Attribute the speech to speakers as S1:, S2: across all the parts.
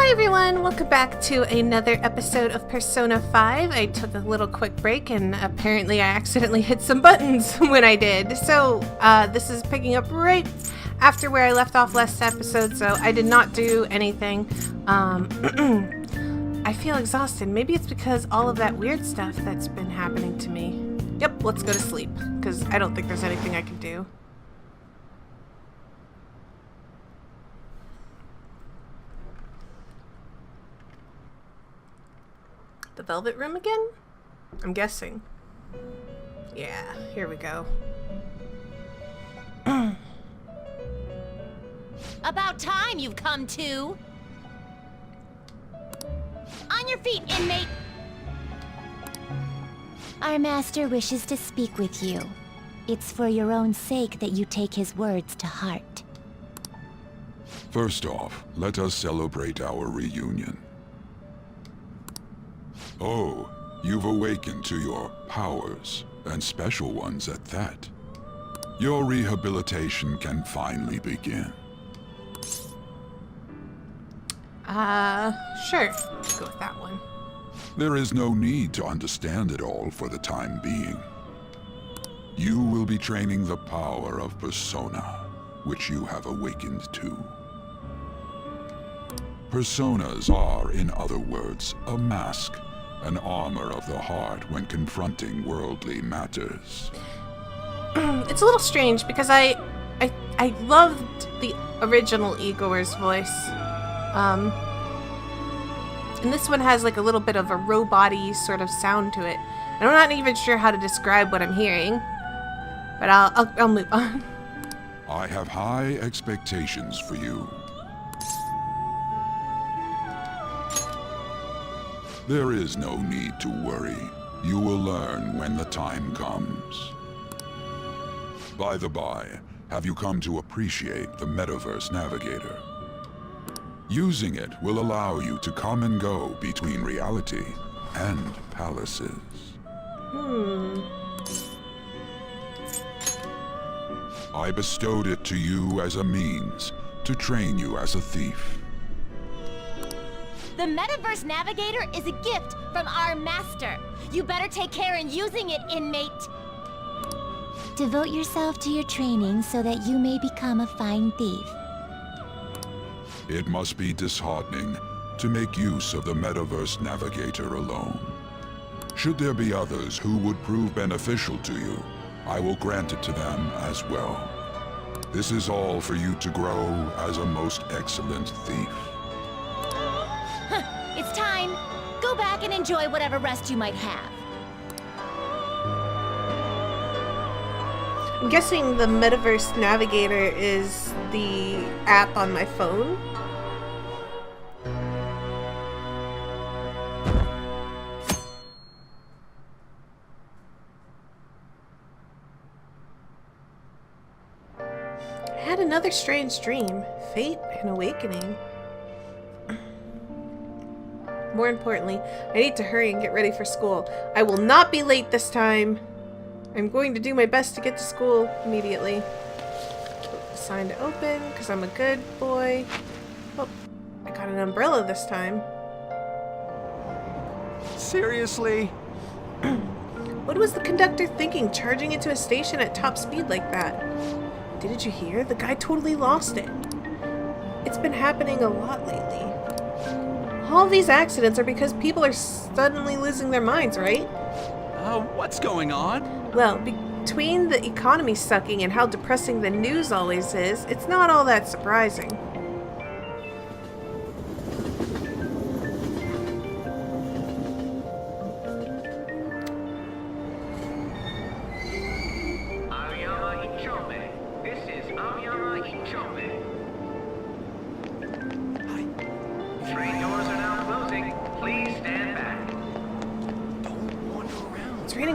S1: Hi everyone, welcome back to another episode of Persona 5. I took a little quick break and apparently I accidentally hit some buttons when I did. So this is picking up right after where I left off last episode, so I did not do anything. I feel exhausted. Maybe it's because all of that weird stuff that's been happening to me. Yep, let's go to sleep, because I don't think there's anything I can do. The Velvet Room again? I'm guessing. Yeah, here we go.
S2: About time you've come to. On your feet, inmate. Our master wishes to speak with you. It's for your own sake that you take his words to heart.
S3: First off, let us celebrate our reunion. Oh, you've awakened to your powers, and special ones at that. Your rehabilitation can finally begin.
S1: Sure. Let's go with that one.
S3: There is no need to understand it all for the time being. You will be training the power of Persona, which you have awakened to. Personas are, in other words, a mask, an armor of the heart when confronting worldly matters.
S1: It's a little strange because I loved the original Igor's voice. And this one has like a little bit of a robot-y sort of sound to it. And I'm not even sure how to describe what I'm hearing, but I'll move on.
S3: I have high expectations for you. There is no need to worry. You will learn when the time comes. By the by, have you come to appreciate the Metaverse Navigator? Using it will allow you to come and go between reality and palaces. I bestowed it to you as a means to train you as a thief.
S2: The Metaverse Navigator is a gift from our master. You better take care in using it, inmate. Devote yourself to your training so that you may become a fine thief.
S3: It must be disheartening to make use of the Metaverse Navigator alone. Should there be others who would prove beneficial to you, I will grant it to them as well. This is all for you to grow as a most excellent thief.
S2: It's time. Go back and enjoy whatever rest you might have.
S1: I'm guessing the Metaverse Navigator is the app on my phone. I had another strange dream. Fate and awakening. More importantly, I need to hurry and get ready for school. I will not be late this time. I'm going to do my best to get to school immediately. Sign to open, because I'm a good boy. Oh, I got an umbrella this time.
S4: Seriously?
S1: What was the conductor thinking, charging into a station at top speed like that? Didn't you hear? The guy totally lost it. It's been happening a lot lately. All these accidents are because people are suddenly losing their minds, right?
S4: What's going on?
S1: Well, between the economy sucking and how depressing the news always is, it's not all that surprising.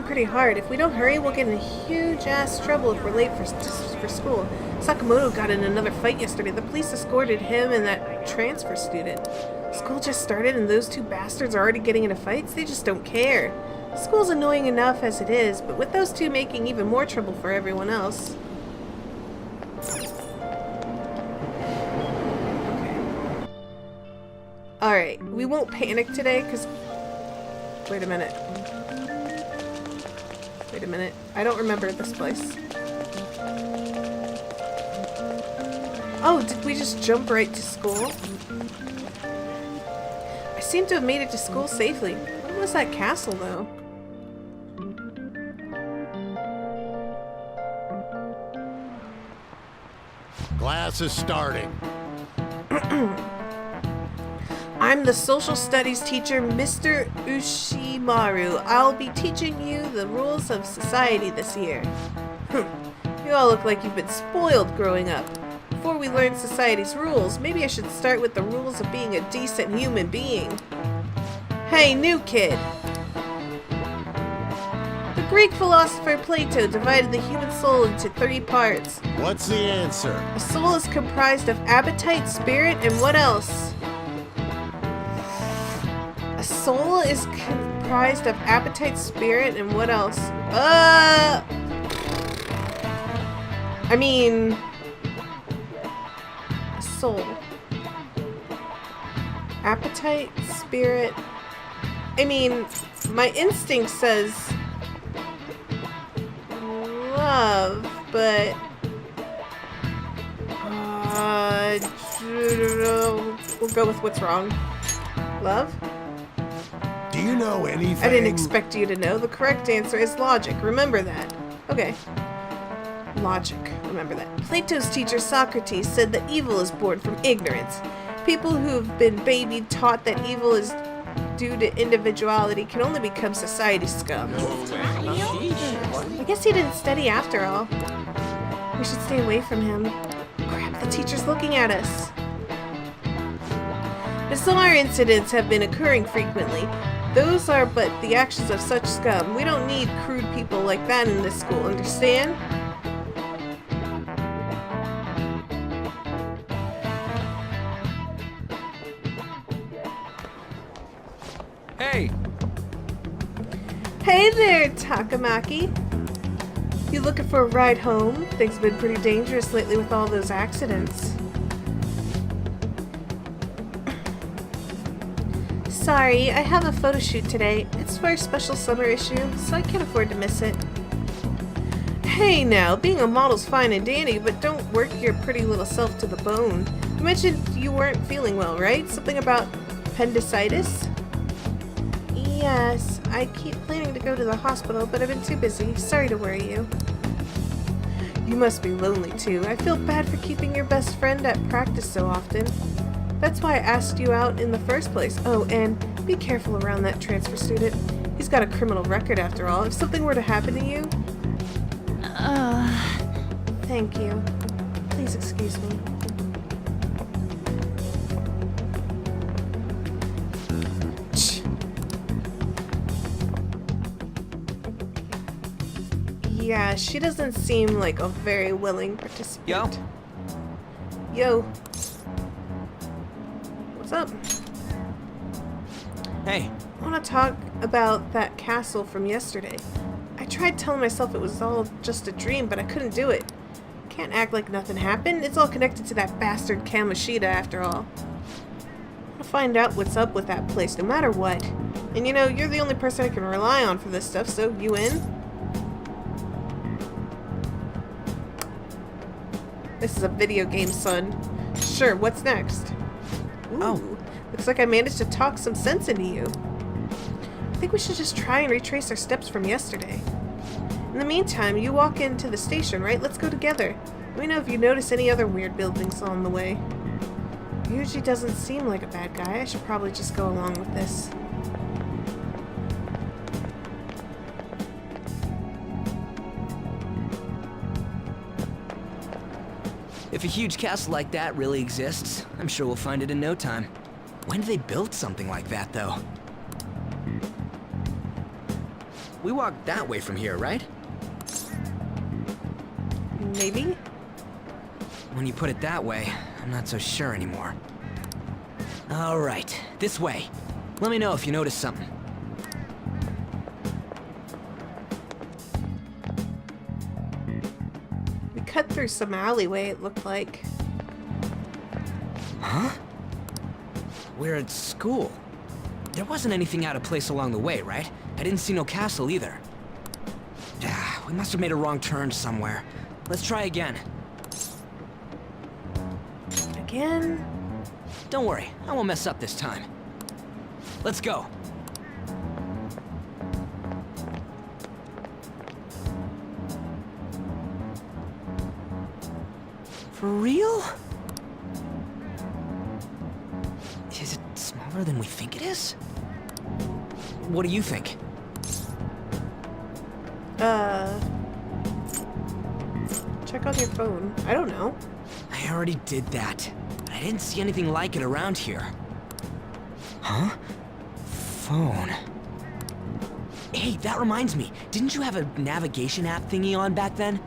S1: Pretty hard. If we don't hurry, we'll get in huge ass trouble if we're late for school. Sakamoto got in another fight yesterday. The police escorted him and that transfer student. School just started and those two bastards are already getting into fights? They just don't care. School's annoying enough as it is, but with those two making even more trouble for everyone else. Alright, we won't panic today, because... Wait a minute. Wait a minute. I don't remember this place. Oh, did we just jump right to school? I seem to have made it to school safely. What was that castle, though?
S5: Class is starting.
S1: I'm the social studies teacher, Mr. Ushimaru. I'll be teaching you the rules of society this year. You all look like you've been spoiled growing up. Before we learn society's rules, maybe I should start with the rules of being a decent human being. Hey, new kid! The Greek philosopher Plato divided the human soul into 3 parts.
S5: What's the answer?
S1: A soul is comprised of appetite, spirit, and what else? A soul is comprised of appetite, spirit, and what else? I mean... a soul. Appetite, spirit... I mean, my instinct says... love, but... we'll go with what's wrong. Love?
S5: Do you know anything?
S1: I didn't expect you to know. The correct answer is logic. Remember that. Okay. Logic. Remember that. Plato's teacher Socrates said that evil is born from ignorance. People who've been babied taught that evil is due to individuality can only become society scum. I guess he didn't study after all. We should stay away from him. Crap, the teacher's looking at us. Bizarre incidents have been occurring frequently. Those are but the actions of such scum. We don't need crude people like that in this school, understand?
S4: Hey!
S1: Hey there, Takamaki! You looking for a ride home? Things have been pretty dangerous lately with all those accidents. Sorry, I have a photo shoot today. It's for a special summer issue, so I can't afford to miss it. Hey now, being a model's fine and dandy, but don't work your pretty little self to the bone. You mentioned you weren't feeling well, right? Something about appendicitis? Yes, I keep planning to go to the hospital, but I've been too busy. Sorry to worry you. You must be lonely too. I feel bad for keeping your best friend at practice so often. That's why I asked you out in the first place. Oh, and be careful around that transfer student. He's got a criminal record after all. If something were to happen to you... Thank you. Please excuse me. Yeah, she doesn't seem like a very willing participant.
S4: Yo?
S1: Yo. What's up?
S4: Hey.
S1: I want to talk about that castle from yesterday. I tried telling myself it was all just a dream, but I couldn't do it. Can't act like nothing happened. It's all connected to that bastard Kamoshida after all. I want to find out what's up with that place, no matter what. And you know, you're the only person I can rely on for this stuff, so you in? This is a video game, son. Sure, what's next? Ooh,
S4: Oh.
S1: looks like I managed to talk some sense into you. I think we should just try and retrace our steps from yesterday. In the meantime, you walk into the station, right? Let's go together. Let me know if you notice any other weird buildings along the way. Yuji doesn't seem like a bad guy. I should probably just go along with this.
S6: If a huge castle like that really exists, I'm sure we'll find it in no time. When did they build something like that, though? We walked that way from here, right?
S1: Maybe?
S6: When you put it that way, I'm not so sure anymore. All right, this way. Let me know if you notice something.
S1: We cut through some alleyway, it looked like.
S6: Huh? We're at school. There wasn't anything out of place along the way, right? I didn't see no castle either. We must have made a wrong turn somewhere. Let's try again.
S1: Again?
S6: Don't worry, I won't mess up this time. Let's go. For real? Is it smaller than we think it is? What do you think?
S1: Check on your phone. I don't know.
S6: I already did that. But I didn't see anything like it around here. Huh? Phone. Hey, that reminds me. Didn't you have a navigation app thingy on back then?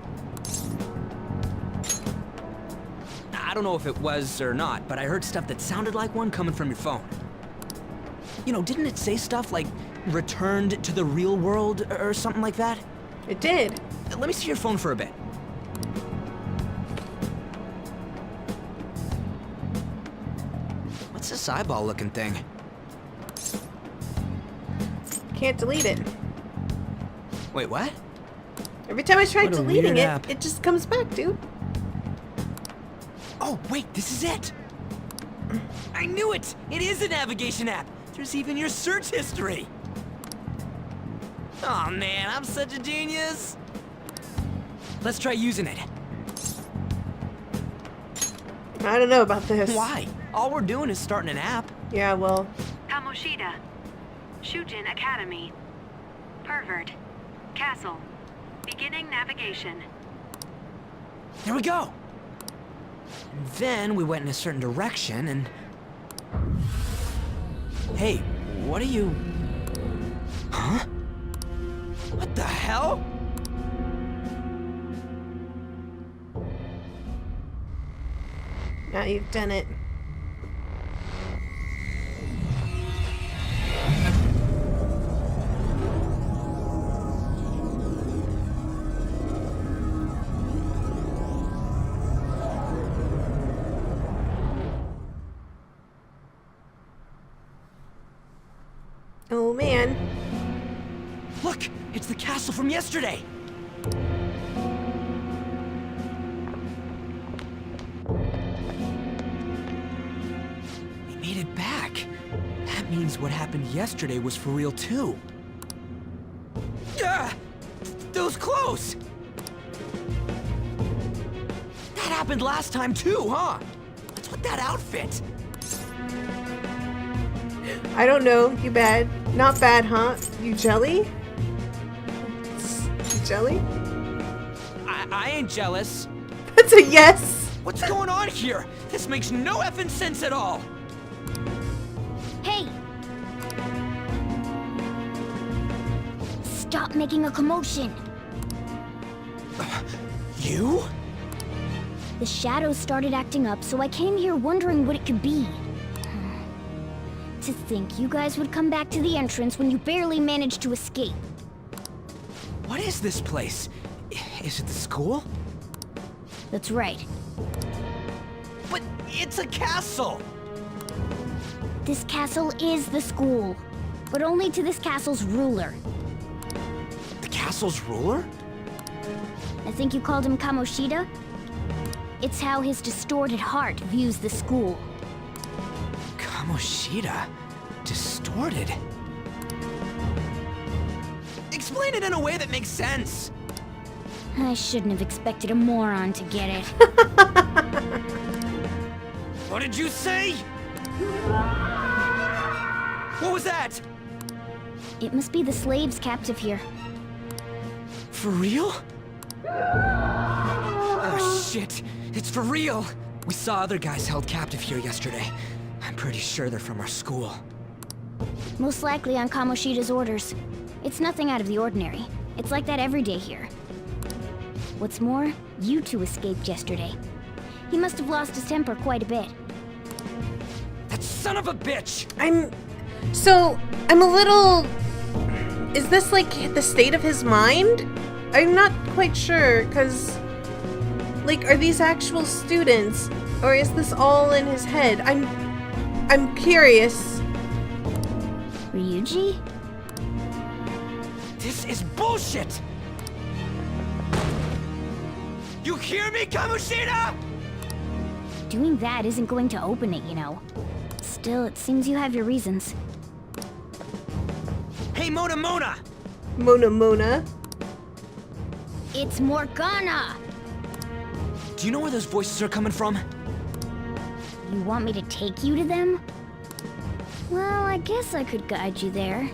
S6: I don't know if it was or not, but I heard stuff that sounded like one coming from your phone. You know, didn't it say stuff like returned to the real world or something like that?
S1: It did.
S6: Let me see your phone for a bit. What's this eyeball-looking thing?
S1: Can't delete it.
S6: Wait, what?
S1: Every time I try
S6: What a
S1: deleting
S6: weird
S1: it,
S6: app.
S1: it just comes back, dude.
S6: Oh, wait, this is it! I knew it! It is a navigation app! There's even your search history! Oh man, I'm such a genius! Let's try using it.
S1: I don't know about this.
S6: Why? All we're doing is starting an app.
S1: Yeah, well,
S7: Kamoshida. Shujin Academy. Pervert. Castle. Beginning navigation.
S6: There we go! And then we went in a certain direction and... Hey, what are you... Huh? What the hell?
S1: now you've done it. Oh man.
S6: Look! It's the castle from yesterday! We made it back. That means what happened yesterday was for real too. Ah! That was close! That happened last time too, huh? What's with that outfit?
S1: I don't know. You bad. Not bad, huh? You jelly? You jelly?
S6: I ain't jealous.
S1: That's a yes!
S6: What's going on here? This makes no effing sense at all!
S2: Hey! Stop making a commotion!
S6: You?
S2: The shadows started acting up, so I came here wondering what it could be. To think you guys would come back to the entrance when you barely managed to escape.
S6: What is this place? Is it the school?
S2: That's right.
S6: But it's a castle!
S2: This castle is the school, but only to this castle's ruler.
S6: The castle's ruler?
S2: I think you called him Kamoshida? It's how his distorted heart views the school.
S6: Kamoshida? Distorted? Explain it in a way that makes sense!
S2: I shouldn't have expected a moron to get it.
S6: What did you say? What was that?
S2: It must be the slaves captive here.
S6: For real? Oh shit, it's for real! We saw other guys held captive here yesterday. I'm pretty sure they're from our school.
S2: Most likely on Kamoshida's orders. It's nothing out of the ordinary. It's like that every day here. What's more, you two escaped yesterday. He must have lost his temper quite a bit.
S6: That son of a bitch!
S1: I'm a little... Is this like the state of his mind? I'm not quite sure, because... Like, are these actual students? Or is this all in his head? I'm curious.
S2: Ryuji?
S6: This is bullshit! You hear me, Kamoshida?
S2: Doing that isn't going to open it, you know. Still, it seems you have your reasons.
S6: Hey, Mona Mona!
S1: Mona.
S2: It's Morgana!
S6: Do you know where those voices are coming from?
S2: You want me to take you to them? Well, I guess I could guide you there.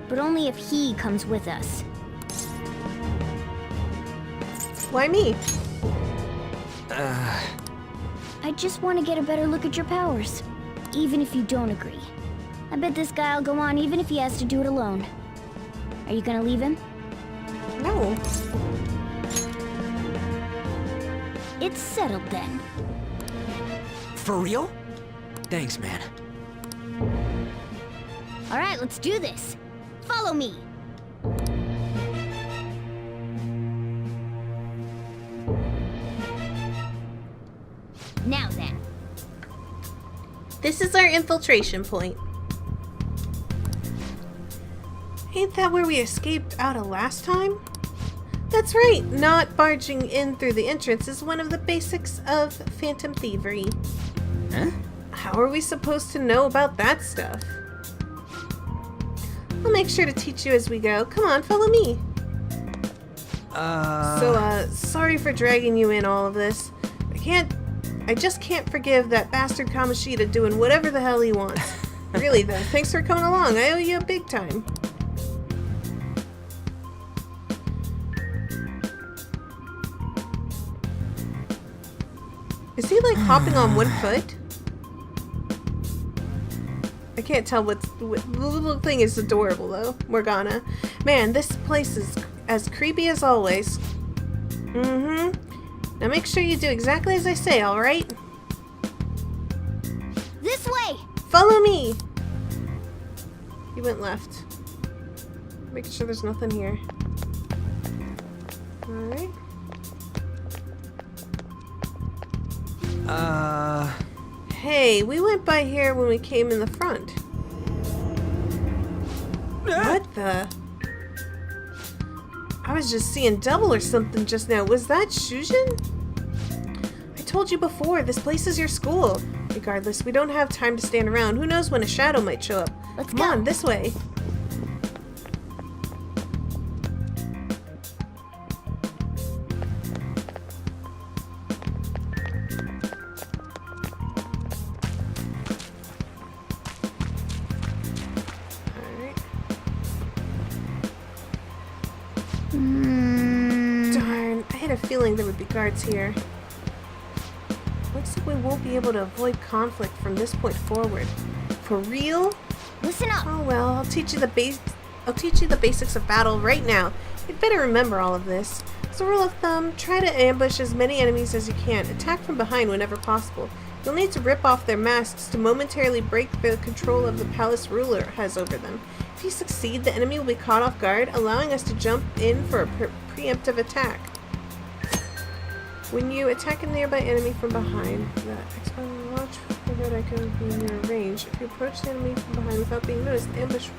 S2: But only if he comes with us.
S1: Why me?
S2: I just want to get a better look at your powers. Even if you don't agree. I bet this guy'll go on even if he has to do it alone. Are you gonna leave him?
S1: No.
S2: It's settled then.
S6: For real? Thanks, man.
S2: Alright, let's do this. Follow me. Now then.
S1: This is our infiltration point. Ain't that where we escaped out of last time? That's right, not barging in through the entrance is one of the basics of phantom thievery.
S6: Huh?
S1: How are we supposed to know about that stuff? I'll make sure to teach you as we go. Come on, follow me. Sorry for dragging you in all of this. I just can't forgive that bastard Kamoshida doing whatever the hell he wants. Really though, thanks for coming along. I owe you a big time. Is he like hopping on one foot? I can't tell what the little thing is adorable though. Morgana. Man, this place is as creepy as always. Now make sure you do exactly as I say, alright?
S2: This way!
S1: Follow me! He went left. Making sure there's nothing here. Alright. Hey, we went by here when we came in the front. What the? I was just seeing double or something just now. Was that Shujin? I told you before, this place is your school. Regardless, we don't have time to stand around. Who knows when a shadow might show up.
S2: Let's
S1: Come
S2: go.
S1: on, this way. Darn, I had a feeling there would be guards here. Looks like we won't be able to avoid conflict from this point forward. For real?
S2: Listen up!
S1: Oh well, I'll teach you the basics of battle right now. You'd better remember all of this. As a rule of thumb, try to ambush as many enemies as you can. Attack from behind whenever possible. You'll need to rip off their masks to momentarily break the control of the palace ruler has over them. If you succeed, the enemy will be caught off guard, allowing us to jump in for a preemptive attack. When you attack a nearby enemy from behind, the expand launch that I can be near range. If you approach the enemy from behind without being noticed, ambush.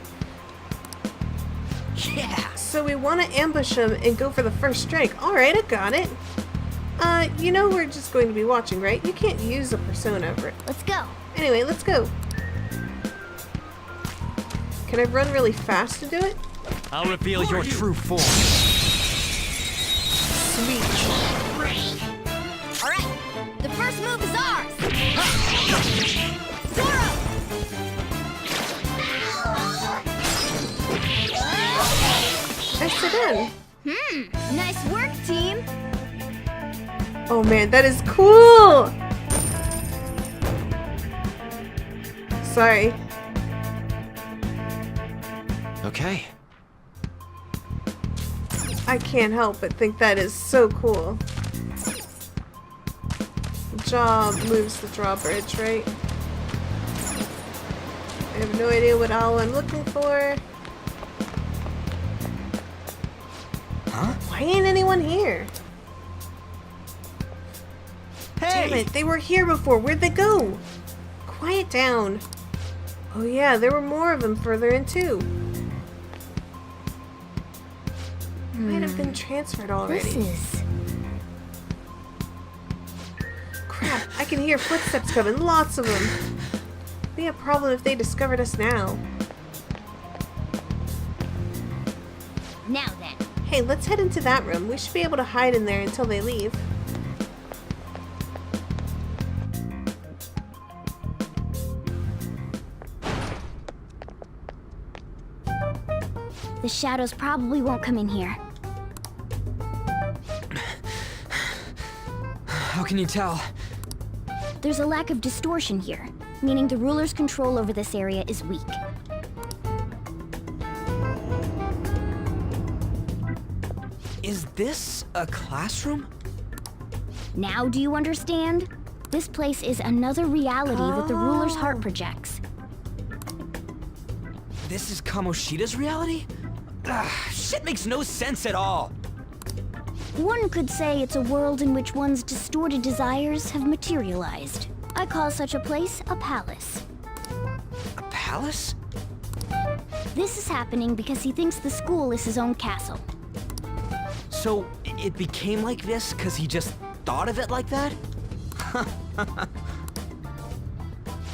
S6: Yeah!
S1: So we want to ambush him and go for the first strike. Alright, I got it. You know we're just going to be watching, right? You can't use a persona.
S2: Let's go!
S1: Anyway, let's go. Can I run really fast to do it?
S4: I'll reveal your true form.
S1: Sweet.
S2: Alright, the first move is ours! Zoro!
S1: Nicely done.
S2: Nice work, team!
S1: Oh man, that is cool! Sorry.
S6: Okay.
S1: I can't help but think that is so cool. The jaw moves the drawbridge, right? I have no idea what all I'm looking for.
S6: Huh?
S1: Why ain't anyone here?
S6: Hey!
S1: Damn it, they were here before. Where'd they go? quiet down. Oh yeah, there were more of them further in too. Might have been transferred already.
S2: This is...
S1: Crap, I can hear footsteps coming, lots of them. Be a problem if they discovered us now.
S2: Now then.
S1: Hey, let's head into that room. We should be able to hide in there until they leave.
S2: The shadows probably won't come in here.
S6: How can you tell?
S2: There's a lack of distortion here, meaning the ruler's control over this area is weak.
S6: Is this a classroom?
S2: Now do you understand? This place is another reality that the ruler's heart projects.
S6: This is Kamoshida's reality? Shit makes no sense at all.
S2: One could say it's a world in which one's distorted desires have materialized. I call such a place a palace.
S6: A palace?
S2: This is happening because he thinks the school is his own castle.
S6: So it became like this because he just thought of it like that?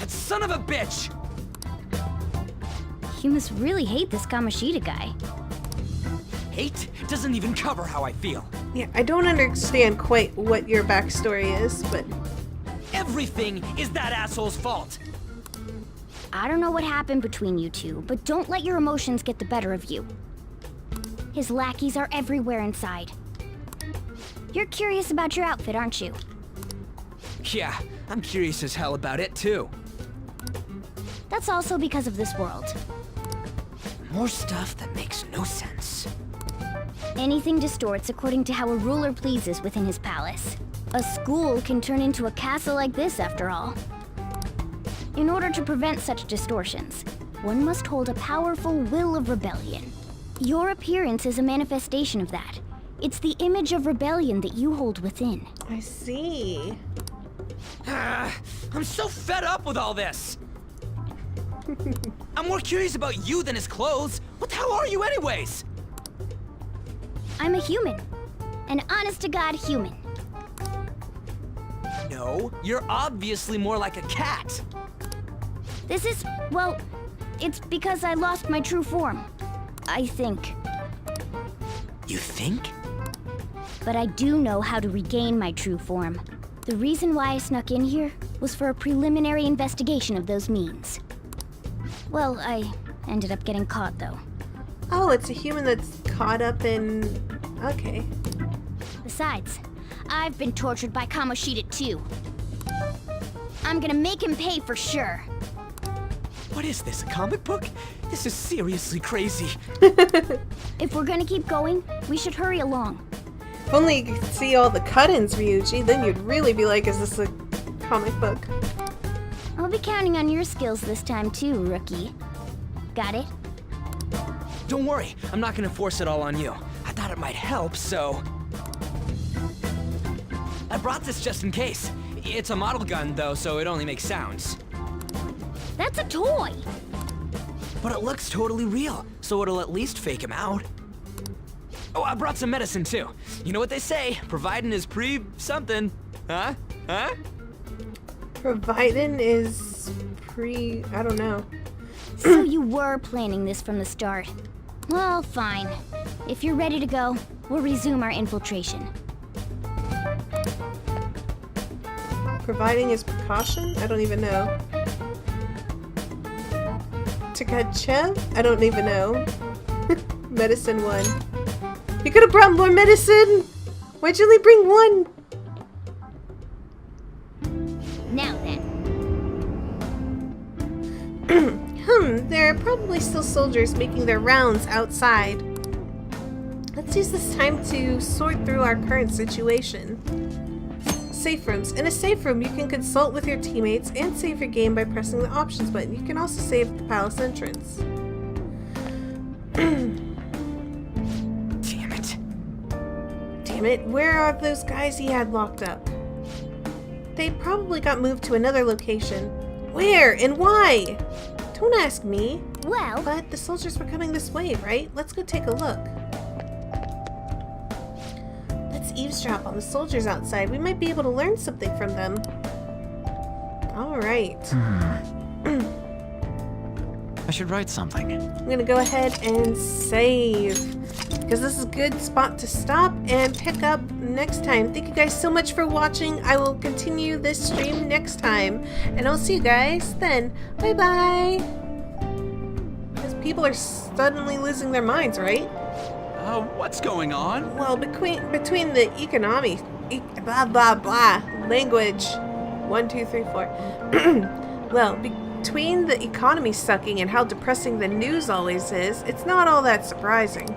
S6: That son of a bitch!
S2: You must really hate this Kamoshida guy.
S6: Hate doesn't even cover how I feel.
S1: Yeah, I don't understand quite what your backstory is, but...
S6: Everything is that asshole's fault.
S2: I don't know what happened between you two, but don't let your emotions get the better of you. His lackeys are everywhere inside. You're curious about your outfit, aren't you?
S6: Yeah, I'm curious as hell about it too.
S2: That's also because of this world.
S6: More stuff that makes no sense.
S2: Anything distorts according to how a ruler pleases within his palace. A school can turn into a castle like this, after all. In order to prevent such distortions, one must hold a powerful will of rebellion. Your appearance is a manifestation of that. It's the image of rebellion that you hold within.
S1: I see.
S6: I'm so fed up with all this. I'm more curious about you than his clothes. What the hell are you anyways?
S2: I'm a human. An honest-to-God human.
S6: No, you're obviously more like a cat.
S2: This is, well, it's because I lost my true form. I think.
S6: You think?
S2: But I do know how to regain my true form. The reason why I snuck in here was for a preliminary investigation of those means. Well, I ended up getting caught, though.
S1: Oh, it's a human that's caught up in... Okay.
S2: Besides, I've been tortured by Kamoshida too. I'm gonna make him pay for sure.
S6: What is this, a comic book? This is seriously crazy.
S2: If we're gonna keep going, we should hurry along.
S1: If only you could see all the cut-ins, Ryuji, then you'd really be like, is this a comic book?
S2: I'll be counting on your skills this time too, rookie. Got it?
S6: Don't worry, I'm not gonna force it all on you. I thought it might help, so... I brought this just in case. It's a model gun, though, so it only makes sounds.
S2: That's a toy!
S6: But it looks totally real, so it'll at least fake him out. Oh, I brought some medicine, too. You know what they say, providing is something. Huh? Huh?
S1: Providing is I don't know.
S2: So you were planning this from the start. Well, fine. If you're ready to go, we'll resume our infiltration.
S1: Providing is precaution? I don't even know. Takachev? I don't even know. Medicine 1. You could have brought more medicine! Why'd you only bring 1?
S2: Now then.
S1: There are probably still soldiers making their rounds outside. Let's use this time to sort through our current situation. Safe rooms. In a safe room, you can consult with your teammates and save your game by pressing the options button. You can also save at the palace entrance.
S6: Damn it.
S1: Damn it, where are those guys he had locked up? They probably got moved to another location. Where and why? Don't ask me.
S2: Well,
S1: But the soldiers were coming this way, right? Let's go take a look. Let's eavesdrop on the soldiers outside. We might be able to learn something from them. Alright.
S4: I should write something.
S1: I'm gonna go ahead and save, because this is a good spot to stop and pick up next time. Thank you guys so much for watching. I will continue this stream next time, and I'll see you guys then. Bye bye. Because people are suddenly losing their minds, right?
S4: What's going on?
S1: Well, between the economy, blah blah blah, language, 1, 2, 3, 4. Well, between the economy sucking and how depressing the news always is, it's not all that surprising.